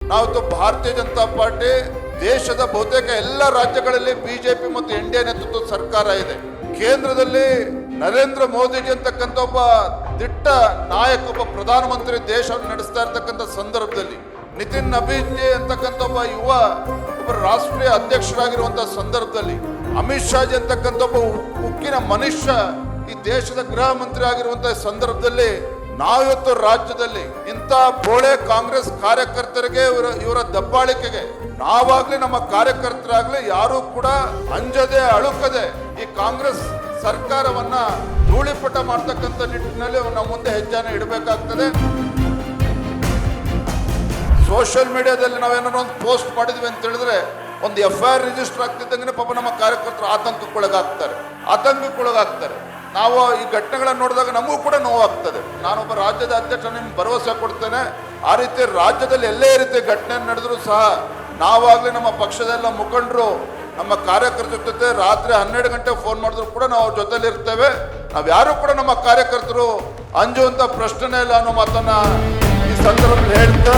ನಾವತ್ತು ಭಾರತೀಯ ಜನತಾ ಪಾರ್ಟಿ ದೇಶದ ಬಹುತೇಕ ಎಲ್ಲ ರಾಜ್ಯಗಳಲ್ಲಿ ಬಿಜೆಪಿ ಮತ್ತು ಎನ್ಡಿಎ ನೇತೃತ್ವದ ಸರ್ಕಾರ ಇದೆ. ಕೇಂದ್ರದಲ್ಲಿ ನರೇಂದ್ರ ಮೋದಿಜಿ ಅಂತಕ್ಕಂಥ ಒಬ್ಬ ದಿಟ್ಟ ನಾಯಕ, ಒಬ್ಬ ಪ್ರಧಾನಮಂತ್ರಿ ದೇಶವನ್ನು ನಡೆಸ್ತಾ ಇರ್ತಕ್ಕಂಥ ಸಂದರ್ಭದಲ್ಲಿ, ನಿತಿನ್ ನಬೀನ್ ಅಂತಕ್ಕಂಥ ಒಬ್ಬ ರಾಷ್ಟ್ರೀಯ ಅಧ್ಯಕ್ಷರಾಗಿರುವಂತಹ ಸಂದರ್ಭದಲ್ಲಿ, ಅಮಿತ್ ಶಾಜಿ ಅಂತಕ್ಕಂಥ ಒಬ್ಬ ಉಕ್ಕಿನ ಮನುಷ್ಯ ಈ ದೇಶದ ಗೃಹ ಮಂತ್ರಿ ಆಗಿರುವಂತಹ ಸಂದರ್ಭದಲ್ಲಿ ನಾವಿವತ್ತು ರಾಜ್ಯದಲ್ಲಿ ಇಂಥ ಬೋಳೆ ಕಾಂಗ್ರೆಸ್ ಕಾರ್ಯಕರ್ತರಿಗೆ ಇವರ ದಬ್ಬಾಳಿಕೆಗೆ ನಾವಾಗ್ಲಿ ನಮ್ಮ ಕಾರ್ಯಕರ್ತರಾಗ್ಲಿ ಯಾರು ಕೂಡ ಅಂಜದೆ ಅಳುಕದೆ ಈ ಕಾಂಗ್ರೆಸ್ ಸರ್ಕಾರವನ್ನ ಧೂಳಿಪಟ ಮಾಡ್ತಕ್ಕಂಥ ನಿಟ್ಟಿನಲ್ಲಿ ನಮ್ಮ ಮುಂದೆ ಹೆಜ್ಜೆನ ಇಡಬೇಕಾಗ್ತದೆ. ಸೋಷಿಯಲ್ ಮೀಡಿಯಾದಲ್ಲಿ ನಾವೇನಾದ್ರು ಒಂದು ಪೋಸ್ಟ್ ಮಾಡಿದ್ವಿ ಅಂತ ಹೇಳಿದ್ರೆ ಒಂದು FIR ರಿಜಿಸ್ಟರ್ ಆಗ್ತಿದ್ದಂಗೆ ಪಾಪ ನಮ್ಮ ಕಾರ್ಯಕರ್ತರು ಆತಂಕಕ್ಕೊಳಗಾಗ್ತಾರೆ. ನಾವು ಈ ಘಟನೆಗಳನ್ನು ನೋಡಿದಾಗ ನಮಗೂ ಕೂಡ ನೋವಾಗ್ತದೆ. ನಾನೊಬ್ಬ ರಾಜ್ಯದ ಅಧ್ಯಕ್ಷ, ನಿಮ್ಗೆ ಭರವಸೆ ಕೊಡ್ತೇನೆ, ಆ ರೀತಿ ರಾಜ್ಯದಲ್ಲಿ ಎಲ್ಲೇ ರೀತಿ ಘಟನೆ ನಡೆದರೂ ಸಹ ನಾವಾಗಲಿ ನಮ್ಮ ಪಕ್ಷದ ಎಲ್ಲ ಮುಖಂಡರು ನಮ್ಮ ಕಾರ್ಯಕರ್ತರ ಜೊತೆ ರಾತ್ರಿ 12 ಗಂಟೆ ಫೋನ್ ಮಾಡಿದ್ರು ಕೂಡ ನಾವು ಜೊತೆಲಿ ಇರ್ತೇವೆ. ನಾವ್ಯಾರು ಕೂಡ ನಮ್ಮ ಕಾರ್ಯಕರ್ತರು ಅಂಜುವಂಥ ಪ್ರಶ್ನೆ ಇಲ್ಲ ಅನ್ನೋ ಮಾತನ್ನ ಈ ಸಂದರ್ಭದಲ್ಲಿ ಹೇಳ್ತಾ